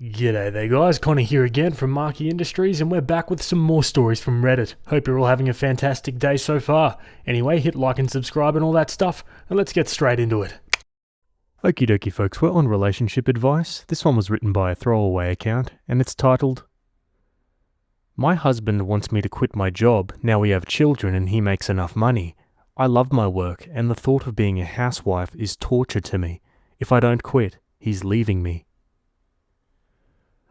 G'day there guys, Connor here again from Marquee Industries, and we're back with some more stories from Reddit. Hope you're all having a fantastic day so far. Anyway, hit like and subscribe and all that stuff, and let's get straight into it. Okie dokie folks, we're on relationship advice. This one was written by a throwaway account, and it's titled, My husband wants me to quit my job, now we have children and he makes enough money. I love my work, and the thought of being a housewife is torture to me. If I don't quit, he's leaving me.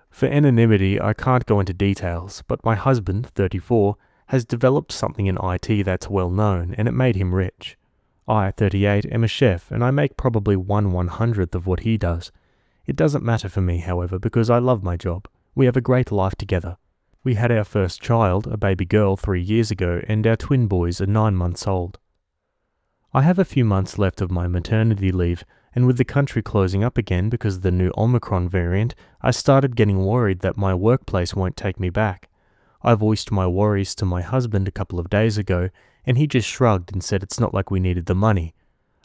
For anonymity, I can't go into details, but my husband, 34, has developed something in IT that's well known, and it made him rich. I, 38, am a chef, and I make probably 1/100th of what he does. It doesn't matter for me, however, because I love my job. We have a great life together. We had our first child, a baby girl, 3 years ago, and our twin boys are 9 months old. I have a few months left of my maternity leave, and with the country closing up again because of the new Omicron variant, I started getting worried that my workplace won't take me back. I voiced my worries to my husband a couple of days ago, and he just shrugged and said it's not like we needed the money.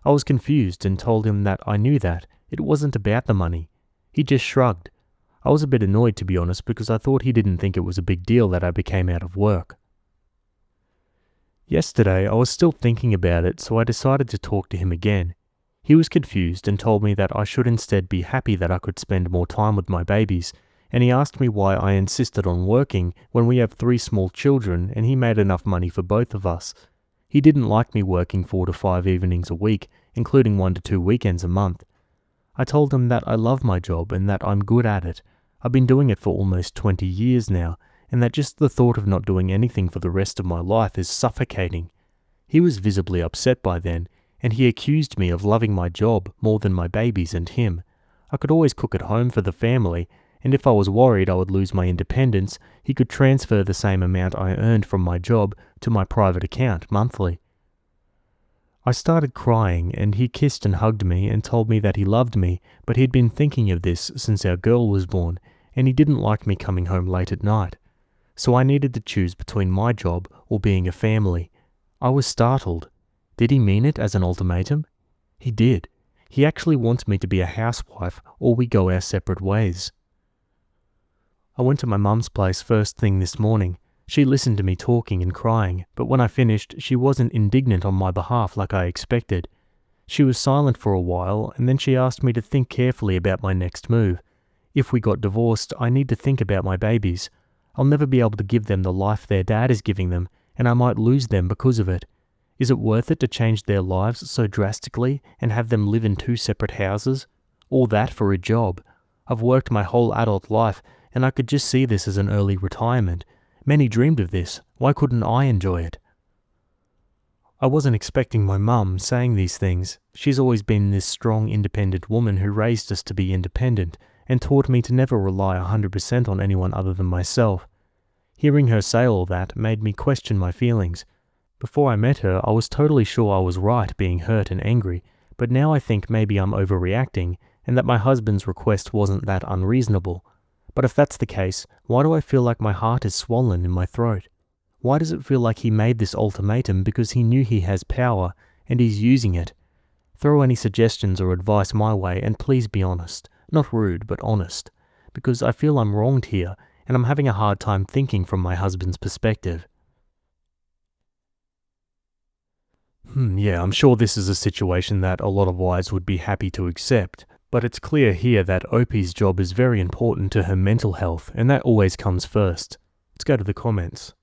I was confused and told him that I knew that. It wasn't about the money. He just shrugged. I was a bit annoyed, to be honest, because I thought he didn't think it was a big deal that I became out of work. Yesterday, I was still thinking about it, so I decided to talk to him again. He was confused and told me that I should instead be happy that I could spend more time with my babies, and he asked me why I insisted on working when we have 3 small children and he made enough money for both of us. He didn't like me working 4 to 5 evenings a week, including 1 to 2 weekends a month. I told him that I love my job and that I'm good at it. I've been doing it for almost 20 years now, and that just the thought of not doing anything for the rest of my life is suffocating. He was visibly upset by then, and he accused me of loving my job more than my babies and him. I could always cook at home for the family, and if I was worried I would lose my independence, he could transfer the same amount I earned from my job to my private account monthly. I started crying, and he kissed and hugged me and told me that he loved me, but he'd been thinking of this since our girl was born, and he didn't like me coming home late at night. So I needed to choose between my job or being a family. I was startled. Did he mean it as an ultimatum? He did. He actually wants me to be a housewife or we go our separate ways. I went to my mum's place first thing this morning. She listened to me talking and crying, but when I finished, she wasn't indignant on my behalf like I expected. She was silent for a while, and then she asked me to think carefully about my next move. If we got divorced, I need to think about my babies. I'll never be able to give them the life their dad is giving them, and I might lose them because of it. Is it worth it to change their lives so drastically and have them live in 2 separate houses? All that for a job. I've worked my whole adult life, and I could just see this as an early retirement. Many dreamed of this. Why couldn't I enjoy it? I wasn't expecting my mum saying these things. She's always been this strong, independent woman who raised us to be independent and taught me to never rely 100% on anyone other than myself. Hearing her say all that made me question my feelings. Before I met her, I was totally sure I was right being hurt and angry, but now I think maybe I'm overreacting and that my husband's request wasn't that unreasonable. But if that's the case, why do I feel like my heart is swollen in my throat? Why does it feel like he made this ultimatum because he knew he has power and he's using it? Throw any suggestions or advice my way and please be honest. Not rude, but honest. Because I feel I'm wronged here and I'm having a hard time thinking from my husband's perspective. I'm sure this is a situation that a lot of wives would be happy to accept, but it's clear here that Opie's job is very important to her mental health, and that always comes first. Let's go to the comments.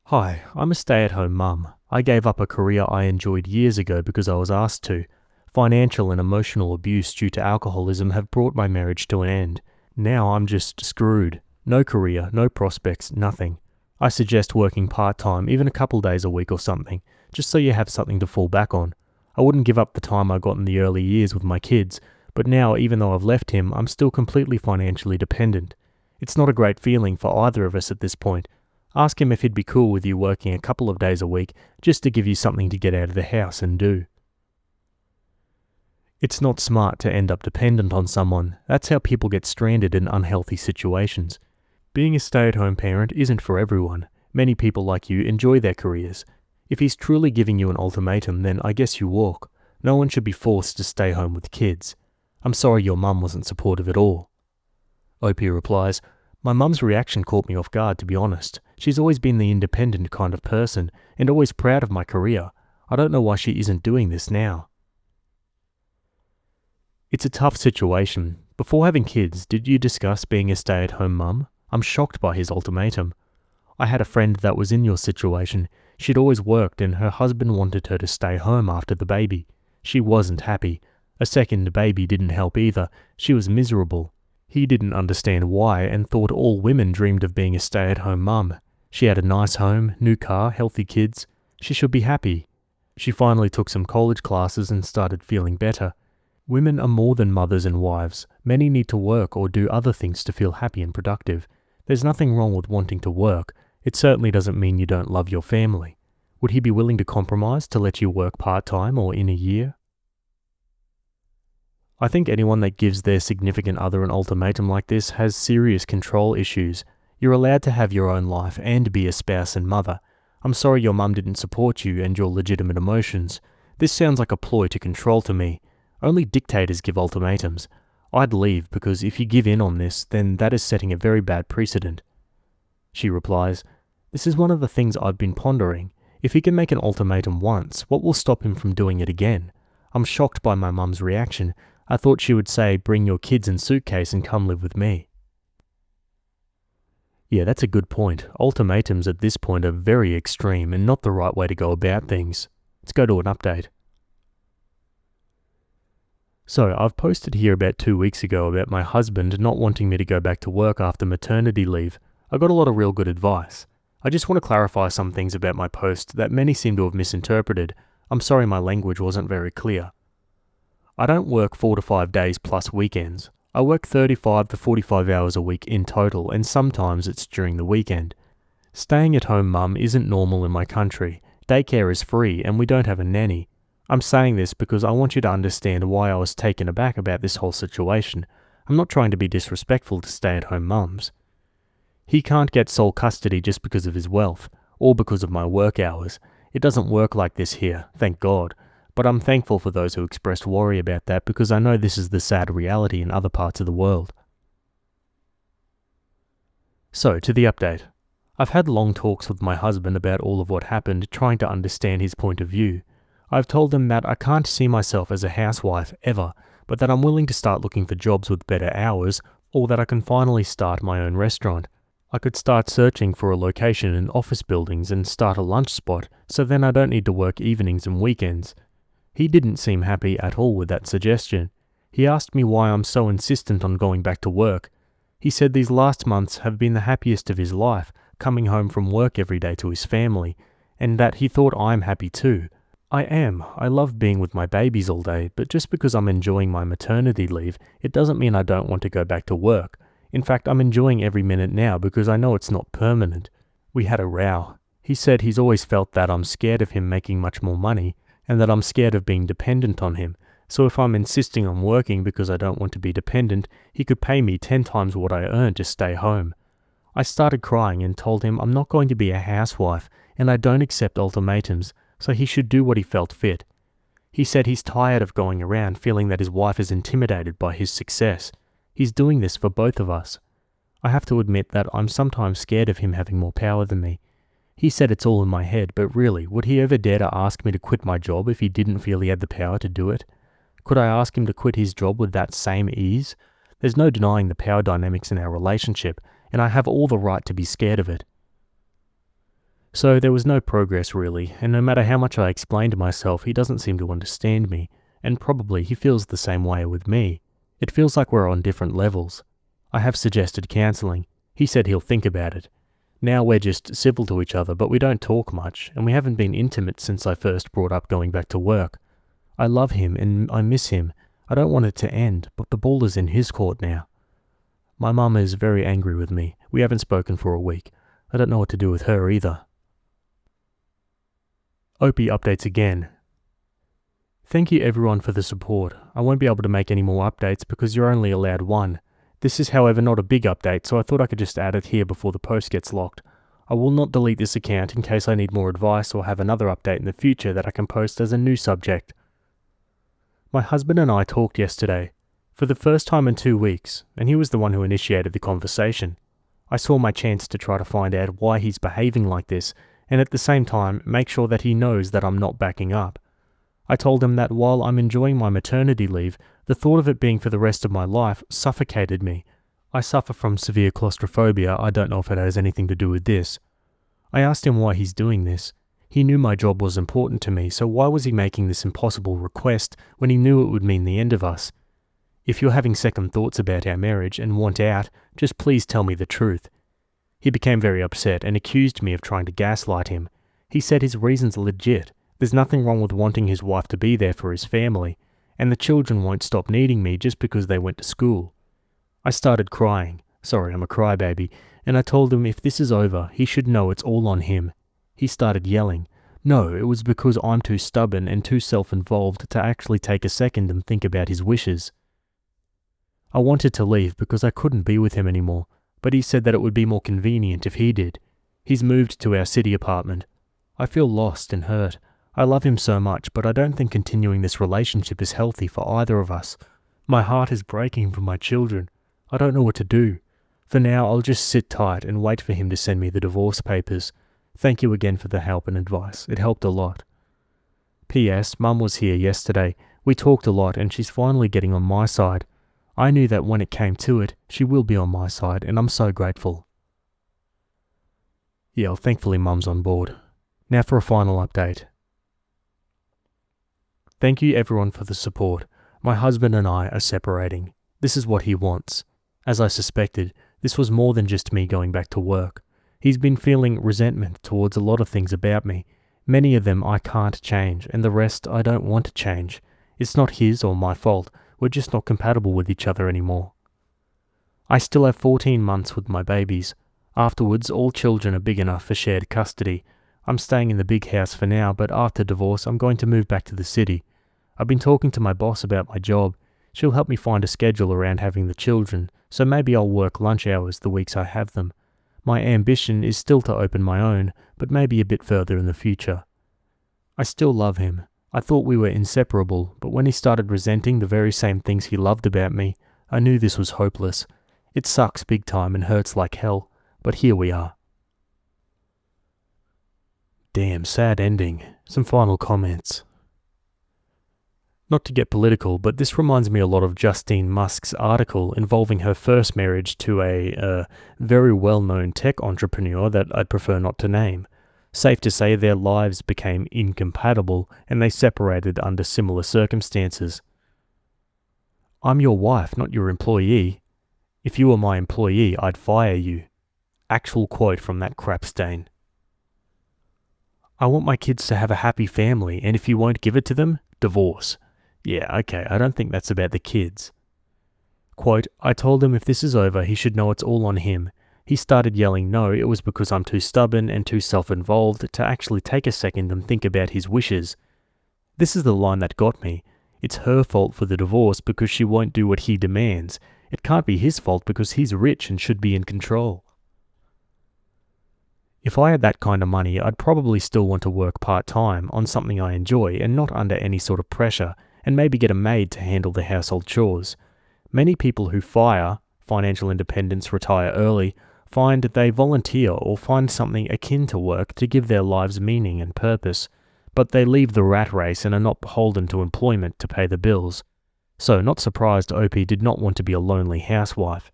Hi, I'm a stay-at-home mum. I gave up a career I enjoyed years ago because I was asked to. Financial and emotional abuse due to alcoholism have brought my marriage to an end. Now I'm just screwed. No career, no prospects, nothing. I suggest working part-time, even a couple days a week or something, just so you have something to fall back on. I wouldn't give up the time I got in the early years with my kids, but now, even though I've left him, I'm still completely financially dependent. It's not a great feeling for either of us at this point. Ask him if he'd be cool with you working a couple of days a week, just to give you something to get out of the house and do. It's not smart to end up dependent on someone. That's how people get stranded in unhealthy situations. Being a stay-at-home parent isn't for everyone. Many people like you enjoy their careers. If he's truly giving you an ultimatum, then I guess you walk. No one should be forced to stay home with kids. I'm sorry your mum wasn't supportive at all. Opie replies, my mum's reaction caught me off guard, to be honest. She's always been the independent kind of person and always proud of my career. I don't know why she isn't doing this now. It's a tough situation. Before having kids, did you discuss being a stay-at-home mum? I'm shocked by his ultimatum. I had a friend that was in your situation. She'd always worked and her husband wanted her to stay home after the baby. She wasn't happy. A second baby didn't help either. She was miserable. He didn't understand why and thought all women dreamed of being a stay-at-home mum. She had a nice home, new car, healthy kids. She should be happy. She finally took some college classes and started feeling better. Women are more than mothers and wives. Many need to work or do other things to feel happy and productive. There's nothing wrong with wanting to work. It certainly doesn't mean you don't love your family. Would he be willing to compromise to let you work part-time or in a year? I think anyone that gives their significant other an ultimatum like this has serious control issues. You're allowed to have your own life and be a spouse and mother. I'm sorry your mum didn't support you and your legitimate emotions. This sounds like a ploy to control to me. Only dictators give ultimatums. I'd leave because if you give in on this, then that is setting a very bad precedent. She replies, this is one of the things I've been pondering. If he can make an ultimatum once, what will stop him from doing it again? I'm shocked by my mum's reaction. I thought she would say, bring your kids and suitcase and come live with me. Yeah, that's a good point. Ultimatums at this point are very extreme and not the right way to go about things. Let's go to an update. So, I've posted here about 2 weeks ago about my husband not wanting me to go back to work after maternity leave. I got a lot of real good advice. I just want to clarify some things about my post that many seem to have misinterpreted. I'm sorry my language wasn't very clear. I don't work 4 to 5 days plus weekends. I work 35 to 45 hours a week in total, and sometimes it's during the weekend. Staying at home mum isn't normal in my country. Daycare is free and we don't have a nanny. I'm saying this because I want you to understand why I was taken aback about this whole situation. I'm not trying to be disrespectful to stay-at-home mums. He can't get sole custody just because of his wealth, or because of my work hours. It doesn't work like this here, thank God. But I'm thankful for those who expressed worry about that because I know this is the sad reality in other parts of the world. So, to the update. I've had long talks with my husband about all of what happened, trying to understand his point of view. I've told him that I can't see myself as a housewife ever, but that I'm willing to start looking for jobs with better hours, or that I can finally start my own restaurant. I could start searching for a location in office buildings and start a lunch spot, so then I don't need to work evenings and weekends. He didn't seem happy at all with that suggestion. He asked me why I'm so insistent on going back to work. He said these last months have been the happiest of his life, coming home from work every day to his family, and that he thought I'm happy too. I am. I love being with my babies all day, but just because I'm enjoying my maternity leave, it doesn't mean I don't want to go back to work. In fact, I'm enjoying every minute now because I know it's not permanent. We had a row. He said he's always felt that I'm scared of him making much more money, and that I'm scared of being dependent on him. So if I'm insisting on working because I don't want to be dependent, he could pay me 10 times what I earn to stay home. I started crying and told him I'm not going to be a housewife and I don't accept ultimatums, so he should do what he felt fit. He said he's tired of going around feeling that his wife is intimidated by his success. He's doing this for both of us. I have to admit that I'm sometimes scared of him having more power than me. He said it's all in my head, but really, would he ever dare to ask me to quit my job if he didn't feel he had the power to do it? Could I ask him to quit his job with that same ease? There's no denying the power dynamics in our relationship, and I have all the right to be scared of it. So there was no progress really, and no matter how much I explained to myself, he doesn't seem to understand me, and probably he feels the same way with me. It feels like we're on different levels. I have suggested counselling. He said he'll think about it. Now we're just civil to each other, but we don't talk much, and we haven't been intimate since I first brought up going back to work. I love him and I miss him. I don't want it to end, but the ball is in his court now. My mum is very angry with me. We haven't spoken for a week. I don't know what to do with her either. Opie updates again. Thank you everyone for the support. I won't be able to make any more updates because you're only allowed one. This is however not a big update, so I thought I could just add it here before the post gets locked. I will not delete this account in case I need more advice or have another update in the future that I can post as a new subject. My husband and I talked yesterday. For the first time in 2 weeks, and he was the one who initiated the conversation, I saw my chance to try to find out why he's behaving like this, and at the same time make sure that he knows that I'm not backing up. I told him that while I'm enjoying my maternity leave, the thought of it being for the rest of my life suffocated me. I suffer from severe claustrophobia. I don't know if it has anything to do with this. I asked him why he's doing this. He knew my job was important to me, so why was he making this impossible request when he knew it would mean the end of us? If you're having second thoughts about our marriage and want out, just please tell me the truth. He became very upset and accused me of trying to gaslight him. He said his reasons are legit. There's nothing wrong with wanting his wife to be there for his family, and the children won't stop needing me just because they went to school. I started crying. Sorry, I'm a crybaby. And I told him if this is over, he should know it's all on him. He started yelling. No, it was because I'm too stubborn and too self-involved to actually take a second and think about his wishes. I wanted to leave because I couldn't be with him anymore, but he said that it would be more convenient if he did. He's moved to our city apartment. I feel lost and hurt. I love him so much, but I don't think continuing this relationship is healthy for either of us. My heart is breaking for my children. I don't know what to do. For now, I'll just sit tight and wait for him to send me the divorce papers. Thank you again for the help and advice. It helped a lot. P.S. Mum was here yesterday. We talked a lot and she's finally getting on my side. I knew that when it came to it, she will be on my side, and I'm so grateful. Yeah, thankfully Mum's on board. Now for a final update. Thank you everyone for the support. My husband and I are separating. This is what he wants. As I suspected, this was more than just me going back to work. He's been feeling resentment towards a lot of things about me. Many of them I can't change, and the rest I don't want to change. It's not his or my fault. We're just not compatible with each other anymore. I still have 14 months with my babies. Afterwards, all children are big enough for shared custody. I'm staying in the big house for now, but after divorce, I'm going to move back to the city. I've been talking to my boss about my job. She'll help me find a schedule around having the children, so maybe I'll work lunch hours the weeks I have them. My ambition is still to open my own, but maybe a bit further in the future. I still love him. I thought we were inseparable, but when he started resenting the very same things he loved about me, I knew this was hopeless. It sucks big time and hurts like hell, but here we are. Damn, sad ending. Some final comments. Not to get political, but this reminds me a lot of Justine Musk's article involving her first marriage to a very well-known tech entrepreneur that I'd prefer not to name. Safe to say their lives became incompatible and they separated under similar circumstances. I'm your wife, not your employee. If you were my employee, I'd fire you. Actual quote from that crap stain. I want my kids to have a happy family, and if you won't give it to them, divorce. Yeah, okay, I don't think that's about the kids. Quote, I told him if this is over, he should know it's all on him. He started yelling no, it was because I'm too stubborn and too self-involved to actually take a second and think about his wishes. This is the line that got me. It's her fault for the divorce because she won't do what he demands. It can't be his fault because he's rich and should be in control. If I had that kind of money, I'd probably still want to work part-time on something I enjoy and not under any sort of pressure, and maybe get a maid to handle the household chores. Many people who fire, financial independence, retire early, find they volunteer or find something akin to work to give their lives meaning and purpose, but they leave the rat race and are not beholden to employment to pay the bills. So, not surprised Opie did not want to be a lonely housewife.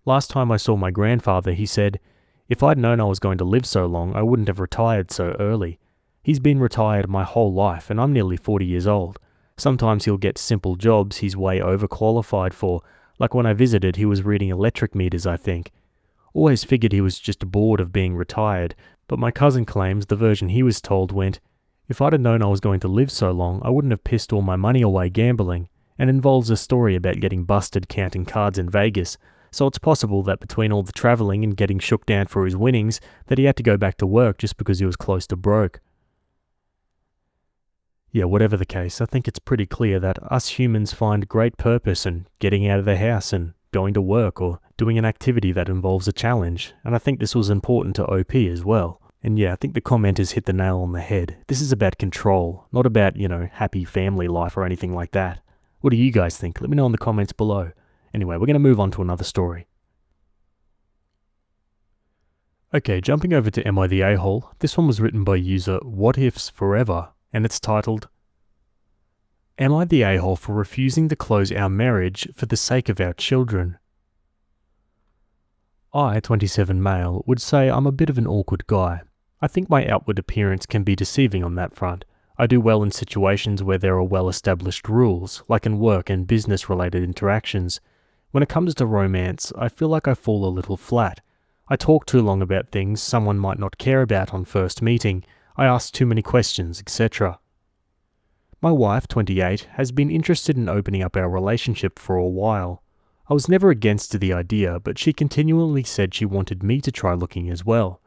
Last time I saw my grandfather, he said, if I'd known I was going to live so long, I wouldn't have retired so early. He's been retired my whole life, and I'm nearly 40 years old. Sometimes he'll get simple jobs he's way overqualified for, like when I visited he was reading electric meters, I think. Always figured he was just bored of being retired, but my cousin claims the version he was told went, if I'd have known I was going to live so long, I wouldn't have pissed all my money away gambling, and involves a story about getting busted counting cards in Vegas, so it's possible that between all the travelling and getting shook down for his winnings, that he had to go back to work just because he was close to broke. Yeah, whatever the case, I think it's pretty clear that us humans find great purpose in getting out of the house and going to work or doing an activity that involves a challenge, and I think this was important to OP as well. And yeah, I think the commenters hit the nail on the head. This is about control, not about, happy family life or anything like that. What do you guys think? Let me know in the comments below. Anyway, we're going to move on to another story. Okay, jumping over to Am I the A-hole? This one was written by user What Ifs Forever, and it's titled, Am I the a-hole for refusing to close our marriage for the sake of our children? I, 27 male, would say I'm a bit of an awkward guy. I think my outward appearance can be deceiving on that front. I do well in situations where there are well-established rules, like in work and business-related interactions. When it comes to romance, I feel like I fall a little flat. I talk too long about things someone might not care about on first meeting. I ask too many questions, etc. My wife, 28, has been interested in opening up our relationship for a while. I was never against the idea, but she continually said she wanted me to try looking as well.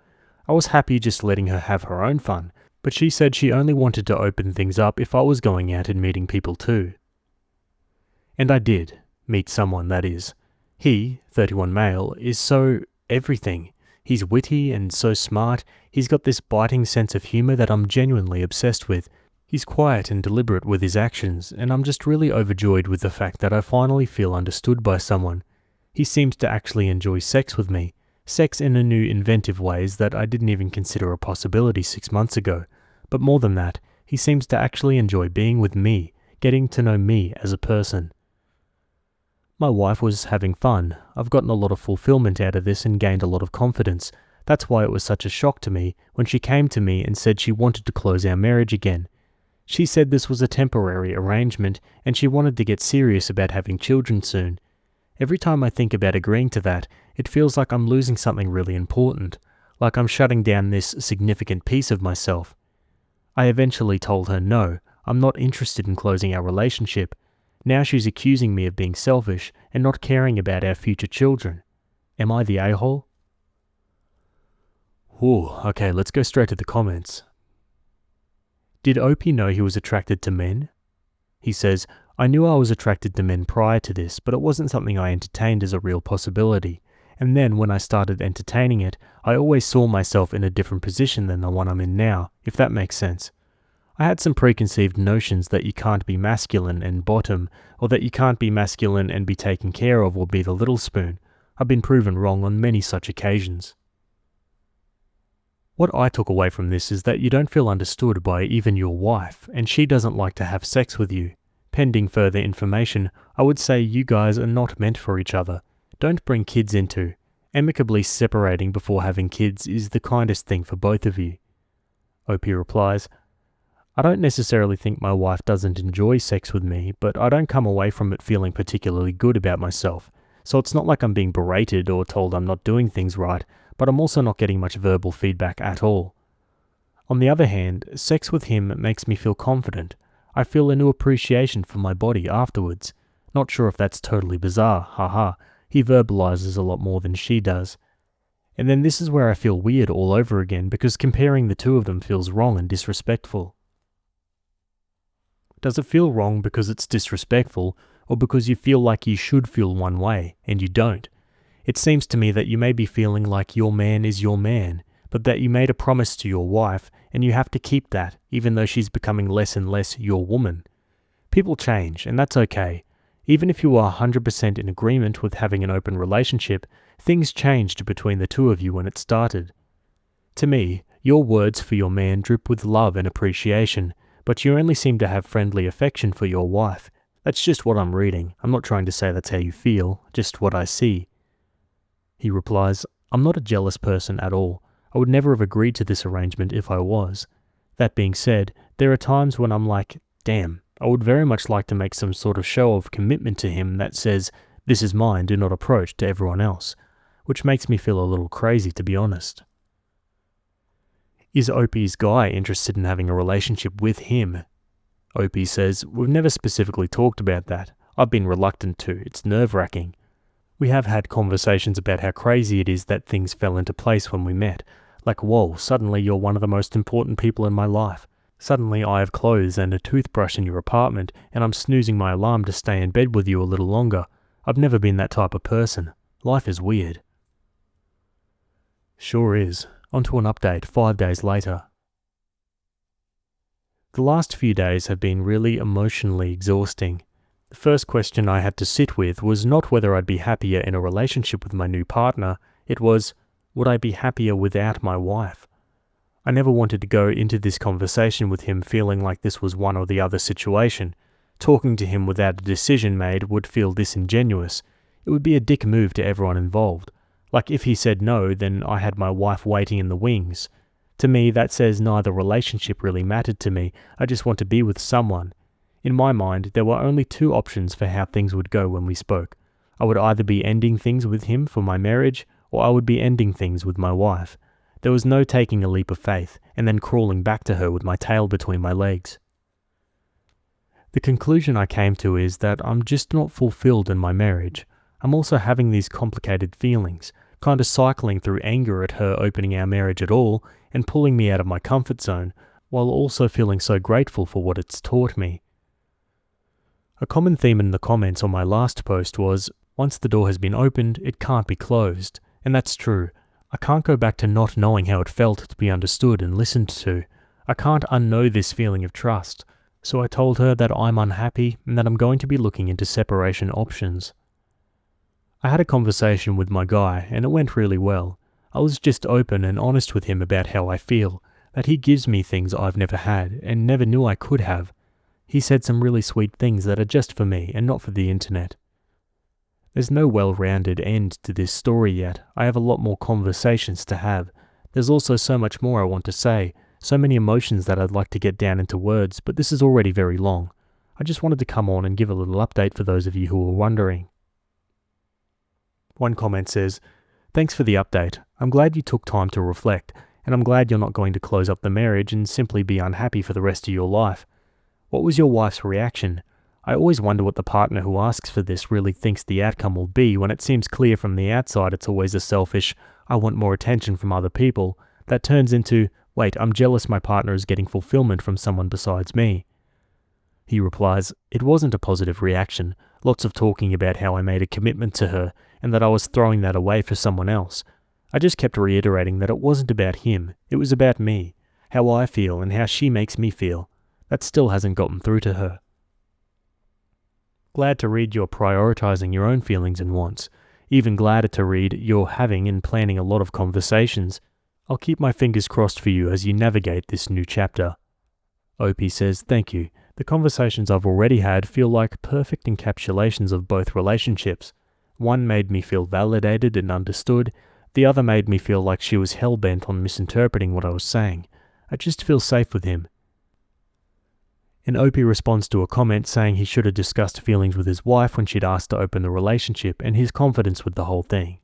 I was happy just letting her have her own fun, but she said she only wanted to open things up if I was going out and meeting people too. And I did, meet someone that is. He, 31 male, is so everything. He's witty and so smart. He's got this biting sense of humor that I'm genuinely obsessed with. He's quiet and deliberate with his actions, and I'm just really overjoyed with the fact that I finally feel understood by someone. He seems to actually enjoy sex with me. Sex in a new inventive ways that I didn't even consider a possibility 6 months ago. But more than that, he seems to actually enjoy being with me, getting to know me as a person. My wife was having fun. I've gotten a lot of fulfillment out of this and gained a lot of confidence. That's why it was such a shock to me when she came to me and said she wanted to close our marriage again. She said this was a temporary arrangement and she wanted to get serious about having children soon. Every time I think about agreeing to that, it feels like I'm losing something really important, like I'm shutting down this significant piece of myself. I eventually told her no, I'm not interested in closing our relationship. Now she's accusing me of being selfish and not caring about our future children. Am I the a-hole? Ooh, okay, let's go straight to the comments. Did Opie know he was attracted to men? He says, I knew I was attracted to men prior to this, but it wasn't something I entertained as a real possibility. And then when I started entertaining it, I always saw myself in a different position than the one I'm in now, if that makes sense. I had some preconceived notions that you can't be masculine and bottom, or that you can't be masculine and be taken care of or be the little spoon. I've been proven wrong on many such occasions. What I took away from this is that you don't feel understood by even your wife, and she doesn't like to have sex with you. Pending further information, I would say you guys are not meant for each other. Don't bring kids into. Amicably separating before having kids is the kindest thing for both of you. Opie replies, I don't necessarily think my wife doesn't enjoy sex with me, but I don't come away from it feeling particularly good about myself. So it's not like I'm being berated or told I'm not doing things right, but I'm also not getting much verbal feedback at all. On the other hand, sex with him makes me feel confident. I feel a new appreciation for my body afterwards. Not sure if that's totally bizarre, haha. He verbalizes a lot more than she does. And then this is where I feel weird all over again because comparing the two of them feels wrong and disrespectful. Does it feel wrong because it's disrespectful, or because you feel like you should feel one way, and you don't? It seems to me that you may be feeling like your man is your man, but that you made a promise to your wife, and you have to keep that, even though she's becoming less and less your woman. People change, and that's okay. Even if you are 100% in agreement with having an open relationship, things changed between the two of you when it started. To me, your words for your man drip with love and appreciation, but you only seem to have friendly affection for your wife. That's just what I'm reading. I'm not trying to say that's how you feel, just what I see. He replies, I'm not a jealous person at all. I would never have agreed to this arrangement if I was. That being said, there are times when I'm like, damn, I would very much like to make some sort of show of commitment to him that says, this is mine, do not approach to everyone else, which makes me feel a little crazy to be honest. Is Opie's guy interested in having a relationship with him? Opie says, we've never specifically talked about that. I've been reluctant to, it's nerve-wracking. We have had conversations about how crazy it is that things fell into place when we met. Like, whoa, suddenly you're one of the most important people in my life. Suddenly I have clothes and a toothbrush in your apartment, and I'm snoozing my alarm to stay in bed with you a little longer. I've never been that type of person. Life is weird. Sure is. On to an update 5 days later. The last few days have been really emotionally exhausting. The first question I had to sit with was not whether I'd be happier in a relationship with my new partner, it was, would I be happier without my wife? I never wanted to go into this conversation with him feeling like this was one or the other situation. Talking to him without a decision made would feel disingenuous. It would be a dick move to everyone involved. Like if he said no, then I had my wife waiting in the wings. To me, that says neither relationship really mattered to me. I just want to be with someone. In my mind, there were only two options for how things would go when we spoke. I would either be ending things with him for my marriage, or I would be ending things with my wife. There was no taking a leap of faith and then crawling back to her with my tail between my legs. The conclusion I came to is that I'm just not fulfilled in my marriage. I'm also having these complicated feelings, kind of cycling through anger at her opening our marriage at all and pulling me out of my comfort zone, while also feeling so grateful for what it's taught me. A common theme in the comments on my last post was, once the door has been opened, it can't be closed. And that's true. I can't go back to not knowing how it felt to be understood and listened to. I can't unknow this feeling of trust. So I told her that I'm unhappy and that I'm going to be looking into separation options. I had a conversation with my guy and it went really well. I was just open and honest with him about how I feel, that he gives me things I've never had and never knew I could have. He said some really sweet things that are just for me and not for the internet. There's no well-rounded end to this story yet. I have a lot more conversations to have. There's also so much more I want to say, so many emotions that I'd like to get down into words, but this is already very long. I just wanted to come on and give a little update for those of you who are wondering. One comment says, "Thanks for the update. I'm glad you took time to reflect, and I'm glad you're not going to close up the marriage and simply be unhappy for the rest of your life. What was your wife's reaction? I always wonder what the partner who asks for this really thinks the outcome will be when it seems clear from the outside it's always a selfish, I want more attention from other people, that turns into, wait, I'm jealous my partner is getting fulfillment from someone besides me." He replies, "It wasn't a positive reaction, lots of talking about how I made a commitment to her and that I was throwing that away for someone else. I just kept reiterating that it wasn't about him, it was about me, how I feel and how she makes me feel. That still hasn't gotten through to her." Glad to read you're prioritizing your own feelings and wants. Even gladder to read you're having and planning a lot of conversations. I'll keep my fingers crossed for you as you navigate this new chapter. Opie says, "Thank you. The conversations I've already had feel like perfect encapsulations of both relationships. One made me feel validated and understood. The other made me feel like she was hell-bent on misinterpreting what I was saying. I just feel safe with him." And Opie responds to a comment saying he should have discussed feelings with his wife when she'd asked to open the relationship and his confidence with the whole thing.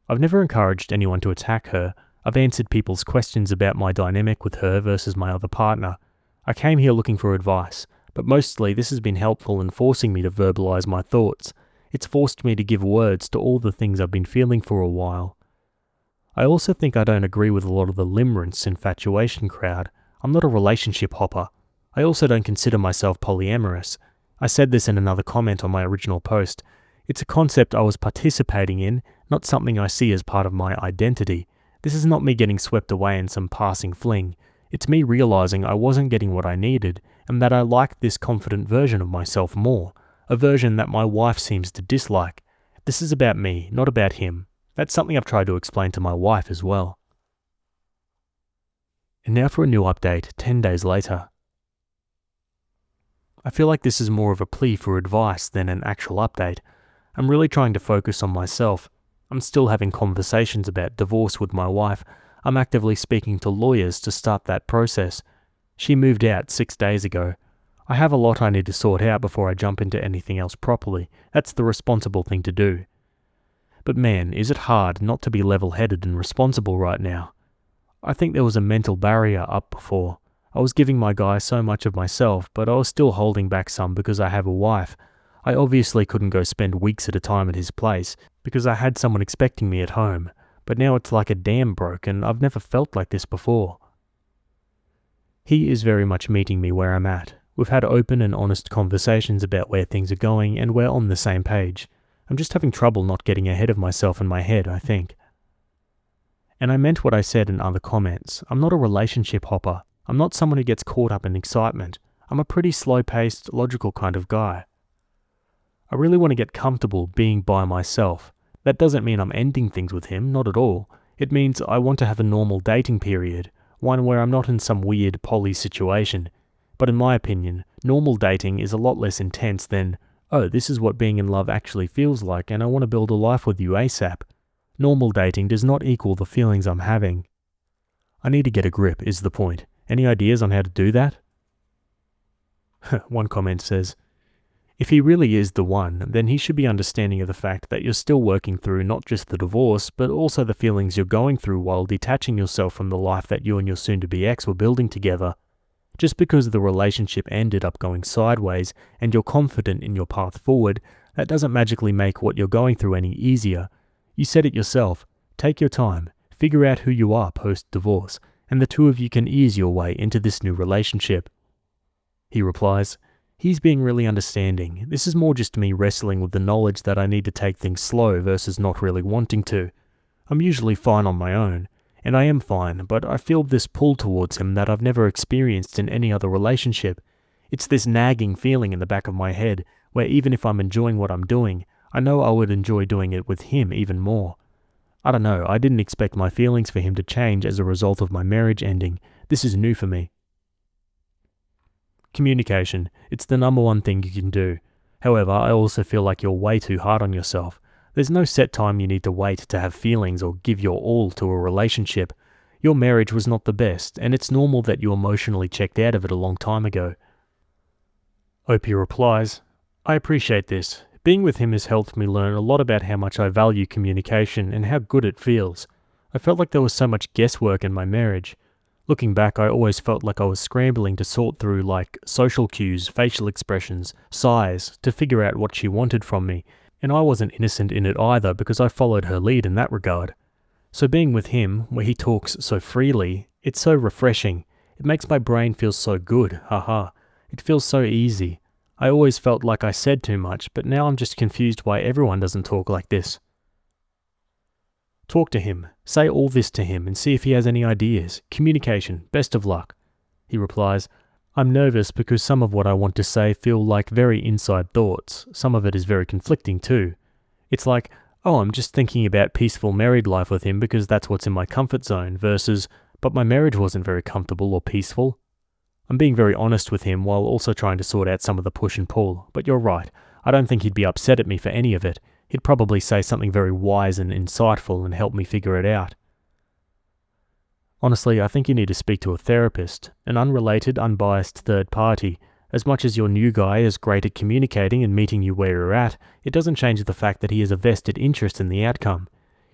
I've never encouraged anyone to attack her. I've answered people's questions about my dynamic with her versus my other partner. I came here looking for advice, but mostly this has been helpful in forcing me to verbalize my thoughts. It's forced me to give words to all the things I've been feeling for a while. I also think I don't agree with a lot of the limerence infatuation crowd. I'm not a relationship hopper. I also don't consider myself polyamorous. I said this in another comment on my original post. It's a concept I was participating in, not something I see as part of my identity. This is not me getting swept away in some passing fling. It's me realizing I wasn't getting what I needed, and that I liked this confident version of myself more, a version that my wife seems to dislike. This is about me, not about him. That's something I've tried to explain to my wife as well. And now for a new update, 10 days later. I feel like this is more of a plea for advice than an actual update. I'm really trying to focus on myself. I'm still having conversations about divorce with my wife. I'm actively speaking to lawyers to start that process. She moved out 6 days ago. I have a lot I need to sort out before I jump into anything else properly. That's the responsible thing to do. But man, is it hard not to be level-headed and responsible right now. I think there was a mental barrier up before. I was giving my guy so much of myself, but I was still holding back some because I have a wife. I obviously couldn't go spend weeks at a time at his place because I had someone expecting me at home, but now it's like a dam broke and I've never felt like this before. He is very much meeting me where I'm at. We've had open and honest conversations about where things are going and we're on the same page. I'm just having trouble not getting ahead of myself in my head, I think. And I meant what I said in other comments. I'm not a relationship hopper. I'm not someone who gets caught up in excitement. I'm a pretty slow-paced, logical kind of guy. I really want to get comfortable being by myself. That doesn't mean I'm ending things with him, not at all. It means I want to have a normal dating period, one where I'm not in some weird poly situation. But in my opinion, normal dating is a lot less intense than, oh, this is what being in love actually feels like and I want to build a life with you ASAP. Normal dating does not equal the feelings I'm having. I need to get a grip, is the point. Any ideas on how to do that? One comment says, if he really is the one, then he should be understanding of the fact that you're still working through not just the divorce, but also the feelings you're going through while detaching yourself from the life that you and your soon-to-be ex were building together. Just because the relationship ended up going sideways and you're confident in your path forward, that doesn't magically make what you're going through any easier. You said it yourself. Take your time, figure out who you are post-divorce, and the two of you can ease your way into this new relationship. He replies, he's being really understanding. This is more just me wrestling with the knowledge that I need to take things slow versus not really wanting to. I'm usually fine on my own, and I am fine, but I feel this pull towards him that I've never experienced in any other relationship. It's this nagging feeling in the back of my head, where even if I'm enjoying what I'm doing, I know I would enjoy doing it with him even more. I don't know, I didn't expect my feelings for him to change as a result of my marriage ending. This is new for me. Communication. It's the number one thing you can do. However, I also feel like you're way too hard on yourself. There's no set time you need to wait to have feelings or give your all to a relationship. Your marriage was not the best, and it's normal that you emotionally checked out of it a long time ago. Opie replies, I appreciate this. Being with him has helped me learn a lot about how much I value communication and how good it feels. I felt like there was so much guesswork in my marriage. Looking back, I always felt like I was scrambling to sort through social cues, facial expressions, sighs, to figure out what she wanted from me, and I wasn't innocent in it either because I followed her lead in that regard. So being with him, where he talks so freely, it's so refreshing. It makes my brain feel so good, haha. It feels so easy. I always felt like I said too much, but now I'm just confused why everyone doesn't talk like this. Talk to him. Say all this to him and see if he has any ideas. Communication. Best of luck. He replies, I'm nervous because some of what I want to say feel like very inside thoughts. Some of it is very conflicting too. It's like, oh, I'm just thinking about peaceful married life with him because that's what's in my comfort zone versus, but my marriage wasn't very comfortable or peaceful. I'm being very honest with him while also trying to sort out some of the push and pull, but you're right. I don't think he'd be upset at me for any of it. He'd probably say something very wise and insightful and help me figure it out. Honestly, I think you need to speak to a therapist, an unrelated, unbiased third party. As much as your new guy is great at communicating and meeting you where you're at, it doesn't change the fact that he has a vested interest in the outcome.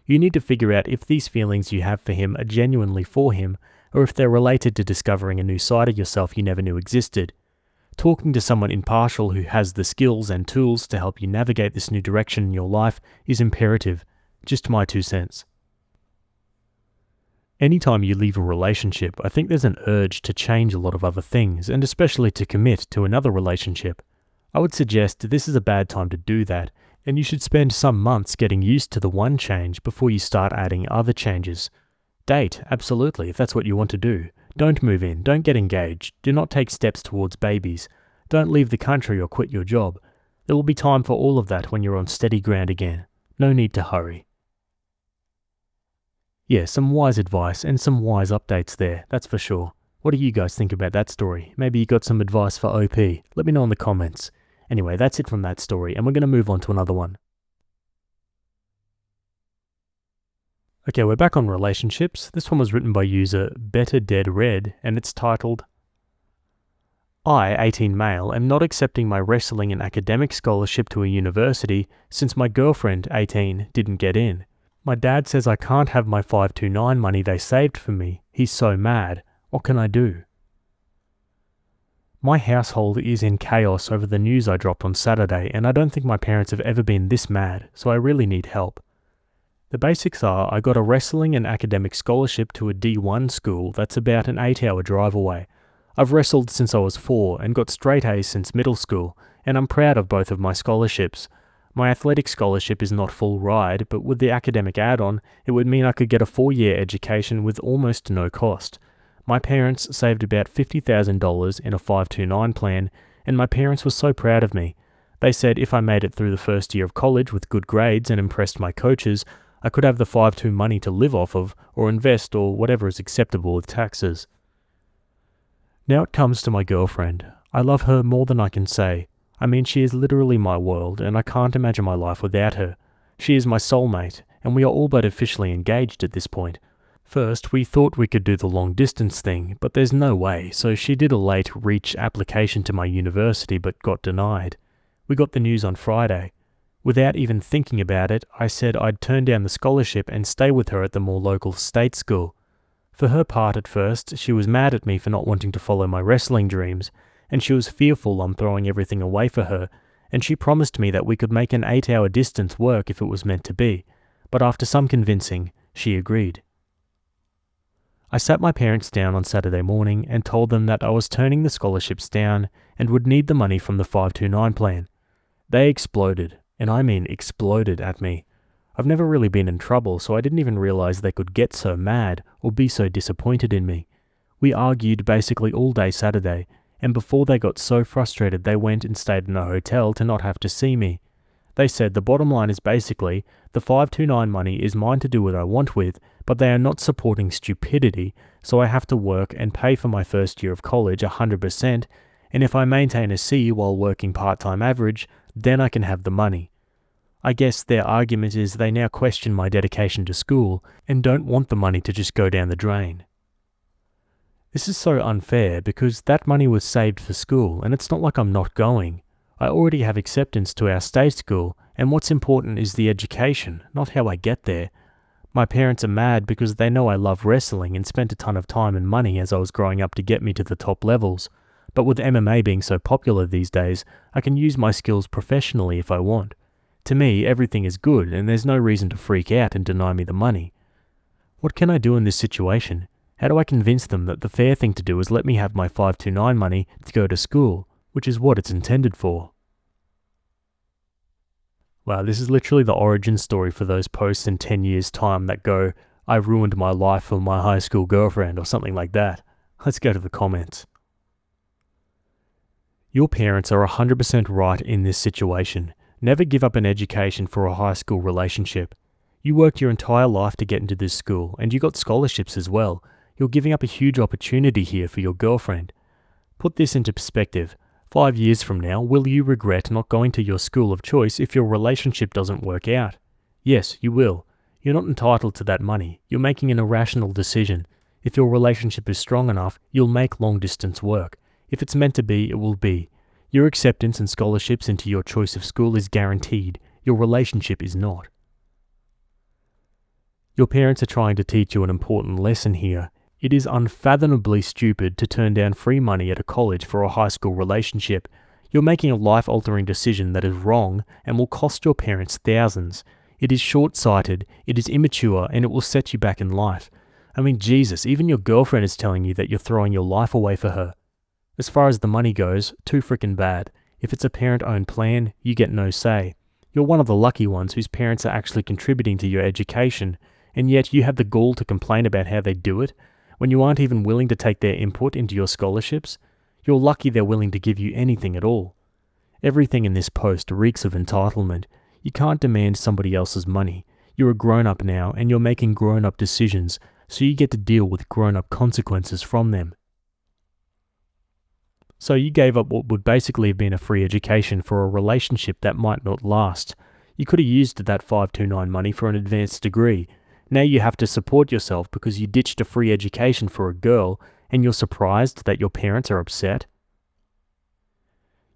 You need to figure out if these feelings you have for him are genuinely for him, or if they're related to discovering a new side of yourself you never knew existed. Talking to someone impartial who has the skills and tools to help you navigate this new direction in your life is imperative. Just my 2 cents. Anytime you leave a relationship, I think there's an urge to change a lot of other things, and especially to commit to another relationship. I would suggest this is a bad time to do that, and you should spend some months getting used to the one change before you start adding other changes. Date, absolutely, if that's what you want to do. Don't move in, don't get engaged, do not take steps towards babies, don't leave the country or quit your job. There will be time for all of that when you're on steady ground again. No need to hurry. Yeah, some wise advice and some wise updates there, that's for sure. What do you guys think about that story? Maybe you got some advice for OP. Let me know in the comments. Anyway, that's it from that story, and we're going to move on to another one. Okay, we're back on relationships. This one was written by user Better Dead Red, and it's titled, I, 18 male, am not accepting my wrestling and academic scholarship to a university since my girlfriend, 18, didn't get in. My dad says I can't have my 529 money they saved for me. He's so mad. What can I do? My household is in chaos over the news I dropped on Saturday, and I don't think my parents have ever been this mad, so I really need help. The basics are I got a wrestling and academic scholarship to a D1 school that's about an 8-hour drive away. I've wrestled since I was 4 and got straight A's since middle school, and I'm proud of both of my scholarships. My athletic scholarship is not full ride, but with the academic add-on, it would mean I could get a 4-year education with almost no cost. My parents saved about $50,000 in a 529 plan, and my parents were so proud of me. They said if I made it through the first year of college with good grades and impressed my coaches, I could have the 5-2 money to live off of, or invest, or whatever is acceptable with taxes. Now it comes to my girlfriend. I love her more than I can say. I mean, she is literally my world, and I can't imagine my life without her. She is my soulmate, and we are all but officially engaged at this point. First, we thought we could do the long distance thing, but there's no way, so she did a late reach application to my university but got denied. We got the news on Friday. Without even thinking about it, I said I'd turn down the scholarship and stay with her at the more local state school. For her part at first, she was mad at me for not wanting to follow my wrestling dreams, and she was fearful I'm throwing everything away for her, and she promised me that we could make an 8-hour distance work if it was meant to be, but after some convincing, she agreed. I sat my parents down on Saturday morning and told them that I was turning the scholarships down and would need the money from the 529 plan. They exploded, and I mean exploded at me. I've never really been in trouble, so I didn't even realize they could get so mad or be so disappointed in me. We argued basically all day Saturday, and before they got so frustrated they went and stayed in a hotel to not have to see me. They said the bottom line is basically, the 529 money is mine to do what I want with, but they are not supporting stupidity, so I have to work and pay for my first year of college 100%, and if I maintain a C while working part-time average, then I can have the money. I guess their argument is they now question my dedication to school and don't want the money to just go down the drain. This is so unfair because that money was saved for school, and it's not like I'm not going. I already have acceptance to our state school, and what's important is the education, not how I get there. My parents are mad because they know I love wrestling and spent a ton of time and money as I was growing up to get me to the top levels. But with MMA being so popular these days, I can use my skills professionally if I want. To me, everything is good and there's no reason to freak out and deny me the money. What can I do in this situation? How do I convince them that the fair thing to do is let me have my 529 money to go to school, which is what it's intended for? Wow, this is literally the origin story for those posts in 10 years' time that go, I ruined my life for my high school girlfriend or something like that. Let's go to the comments. Your parents are 100% right in this situation. Never give up an education for a high school relationship. You worked your entire life to get into this school, and you got scholarships as well. You're giving up a huge opportunity here for your girlfriend. Put this into perspective. 5 years from now, will you regret not going to your school of choice if your relationship doesn't work out? Yes, you will. You're not entitled to that money. You're making an irrational decision. If your relationship is strong enough, you'll make long distance work. If it's meant to be, it will be. Your acceptance and scholarships into your choice of school is guaranteed. Your relationship is not. Your parents are trying to teach you an important lesson here. It is unfathomably stupid to turn down free money at a college for a high school relationship. You're making a life-altering decision that is wrong and will cost your parents thousands. It is short-sighted, it is immature, and it will set you back in life. I mean, Jesus, even your girlfriend is telling you that you're throwing your life away for her. As far as the money goes, too frickin' bad. If it's a parent-owned plan, you get no say. You're one of the lucky ones whose parents are actually contributing to your education, and yet you have the gall to complain about how they do it, when you aren't even willing to take their input into your scholarships. You're lucky they're willing to give you anything at all. Everything in this post reeks of entitlement. You can't demand somebody else's money. You're a grown-up now, and you're making grown-up decisions, so you get to deal with grown-up consequences from them. So you gave up what would basically have been a free education for a relationship that might not last. You could have used that 529 money for an advanced degree. Now you have to support yourself because you ditched a free education for a girl, and you're surprised that your parents are upset?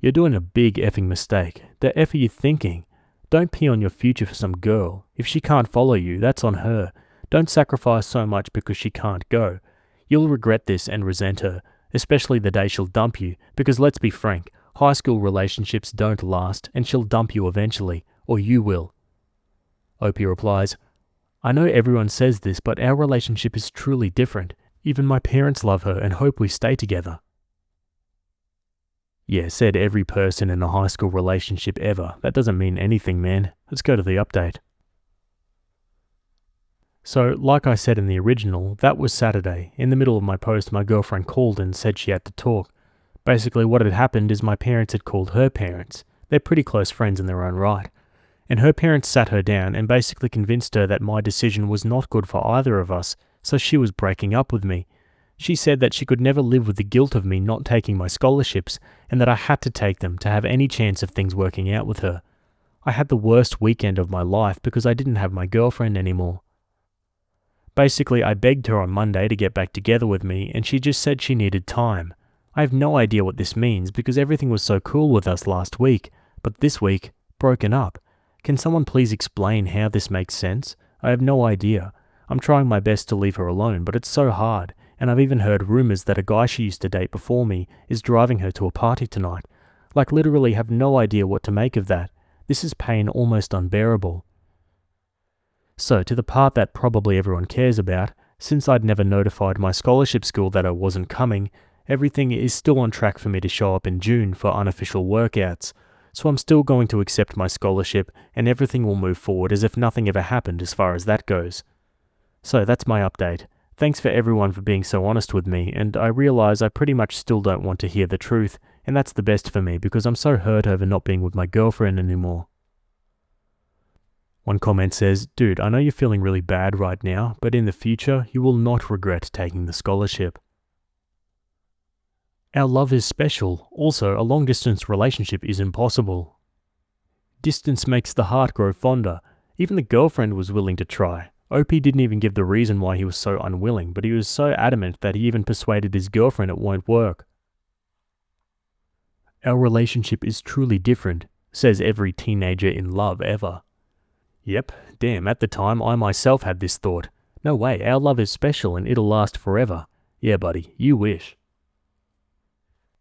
You're doing a big effing mistake. The F are you thinking? Don't pee on your future for some girl. If she can't follow you, that's on her. Don't sacrifice so much because she can't go. You'll regret this and resent her, especially the day she'll dump you, because let's be frank, high school relationships don't last, and she'll dump you eventually, or you will. Opie replies, I know everyone says this, but our relationship is truly different. Even my parents love her and hope we stay together. Yeah, said every person in a high school relationship ever. That doesn't mean anything, man. Let's go to the update. So, like I said in the original, that was Saturday. In the middle of my post, my girlfriend called and said she had to talk. Basically, what had happened is my parents had called her parents. They're pretty close friends in their own right. And her parents sat her down and basically convinced her that my decision was not good for either of us, so she was breaking up with me. She said that she could never live with the guilt of me not taking my scholarships, and that I had to take them to have any chance of things working out with her. I had the worst weekend of my life because I didn't have my girlfriend anymore. Basically, I begged her on Monday to get back together with me, and she just said she needed time. I have no idea what this means because everything was so cool with us last week, but this week, broken up. Can someone please explain how this makes sense? I have no idea. I'm trying my best to leave her alone, but it's so hard, and I've even heard rumors that a guy she used to date before me is driving her to a party tonight. Like, literally have no idea what to make of that. This is pain almost unbearable. So, to the part that probably everyone cares about, since I'd never notified my scholarship school that I wasn't coming, everything is still on track for me to show up in June for unofficial workouts. So I'm still going to accept my scholarship and everything will move forward as if nothing ever happened as far as that goes. So that's my update. Thanks for everyone for being so honest with me, and I realise I pretty much still don't want to hear the truth, and that's the best for me because I'm so hurt over not being with my girlfriend anymore. One comment says, "Dude, I know you're feeling really bad right now, but in the future you will not regret taking the scholarship." Our love is special. Also, a long-distance relationship is impossible. Distance makes the heart grow fonder. Even the girlfriend was willing to try. OP didn't even give the reason why he was so unwilling, but he was so adamant that he even persuaded his girlfriend it won't work. Our relationship is truly different, says every teenager in love ever. Yep, damn, at the time I myself had this thought. No way, our love is special and it'll last forever. Yeah, buddy, you wish.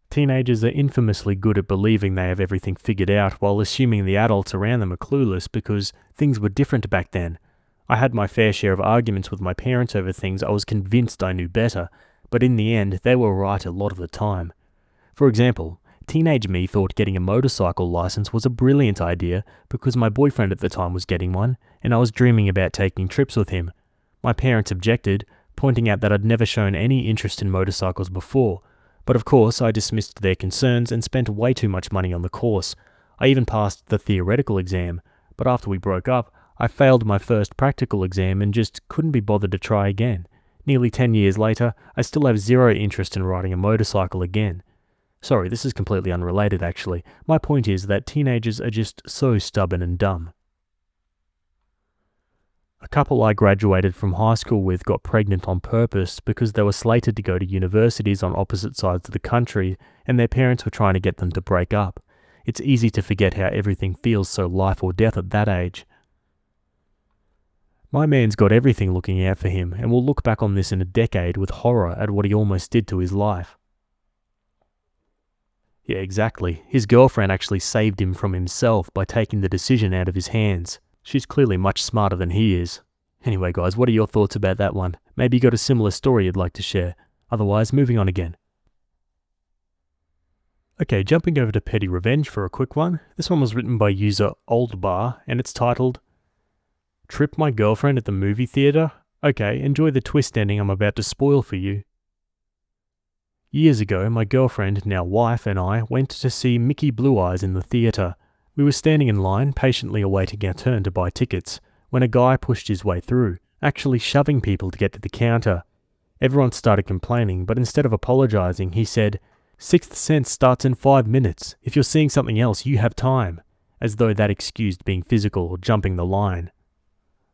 Teenagers are infamously good at believing they have everything figured out while assuming the adults around them are clueless because things were different back then. I had my fair share of arguments with my parents over things I was convinced I knew better, but in the end they were right a lot of the time. For example, teenage me thought getting a motorcycle license was a brilliant idea because my boyfriend at the time was getting one and I was dreaming about taking trips with him. My parents objected, pointing out that I'd never shown any interest in motorcycles before. But of course, I dismissed their concerns and spent way too much money on the course. I even passed the theoretical exam, but after we broke up, I failed my first practical exam and just couldn't be bothered to try again. Nearly 10 years later, I still have zero interest in riding a motorcycle again. Sorry, this is completely unrelated actually. My point is that teenagers are just so stubborn and dumb. A couple I graduated from high school with got pregnant on purpose because they were slated to go to universities on opposite sides of the country and their parents were trying to get them to break up. It's easy to forget how everything feels so life or death at that age. My man's got everything looking out for him and will look back on this in a decade with horror at what he almost did to his life. Yeah, exactly. His girlfriend actually saved him from himself by taking the decision out of his hands. She's clearly much smarter than he is. Anyway guys, what are your thoughts about that one? Maybe you got a similar story you'd like to share. Otherwise, moving on again. Okay, jumping over to Petty Revenge for a quick one. This one was written by user OldBar, and it's titled, "Trip my girlfriend at the movie theatre? Okay, enjoy the twist ending I'm about to spoil for you. Years ago, my girlfriend, now wife, and I went to see Mickey Blue Eyes in the theatre. We were standing in line, patiently awaiting our turn to buy tickets, when a guy pushed his way through, actually shoving people to get to the counter. Everyone started complaining, but instead of apologising, he said, "Sixth Sense starts in 5 minutes. If you're seeing something else, you have time," as though that excused being physical or jumping the line.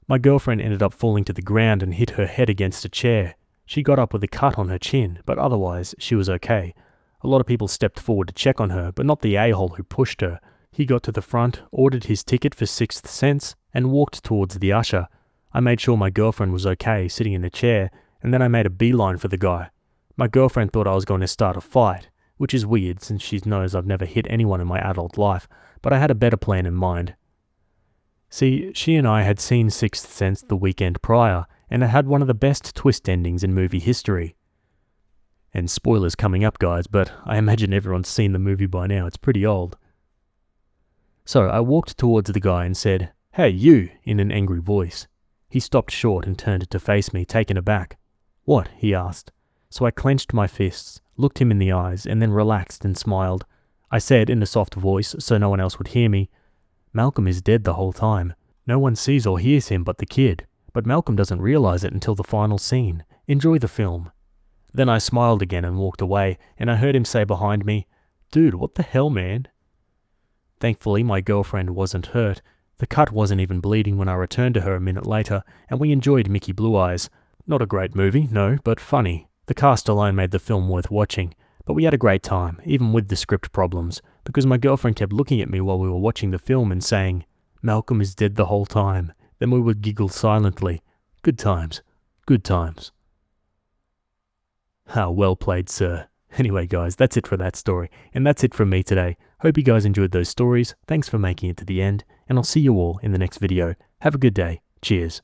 My girlfriend ended up falling to the ground and hit her head against a chair. She got up with a cut on her chin, but otherwise, she was okay. A lot of people stepped forward to check on her, but not the a-hole who pushed her. He got to the front, ordered his ticket for Sixth Sense, and walked towards the usher. I made sure my girlfriend was okay, sitting in a chair, and then I made a beeline for the guy. My girlfriend thought I was going to start a fight, which is weird since she knows I've never hit anyone in my adult life, but I had a better plan in mind. See, she and I had seen Sixth Sense the weekend prior, and it had one of the best twist endings in movie history. And spoilers coming up, guys, but I imagine everyone's seen the movie by now, it's pretty old. So I walked towards the guy and said, "Hey, you," in an angry voice. He stopped short and turned to face me, taken aback. "What?" he asked. So I clenched my fists, looked him in the eyes, and then relaxed and smiled. I said in a soft voice so no one else would hear me, "Malcolm is dead the whole time. No one sees or hears him but the kid, but Malcolm doesn't realize it until the final scene. Enjoy the film." Then I smiled again and walked away, and I heard him say behind me, "Dude, what the hell, man?" Thankfully, my girlfriend wasn't hurt. The cut wasn't even bleeding when I returned to her a minute later, and we enjoyed Mickey Blue Eyes. Not a great movie, no, but funny. The cast alone made the film worth watching, but we had a great time, even with the script problems, because my girlfriend kept looking at me while we were watching the film and saying, "Malcolm is dead the whole time." Then we would giggle silently. Good times. Good times. How well played, sir. Anyway, guys, that's it for that story, and that's it from me today. Hope you guys enjoyed those stories. Thanks for making it to the end, and I'll see you all in the next video. Have a good day. Cheers.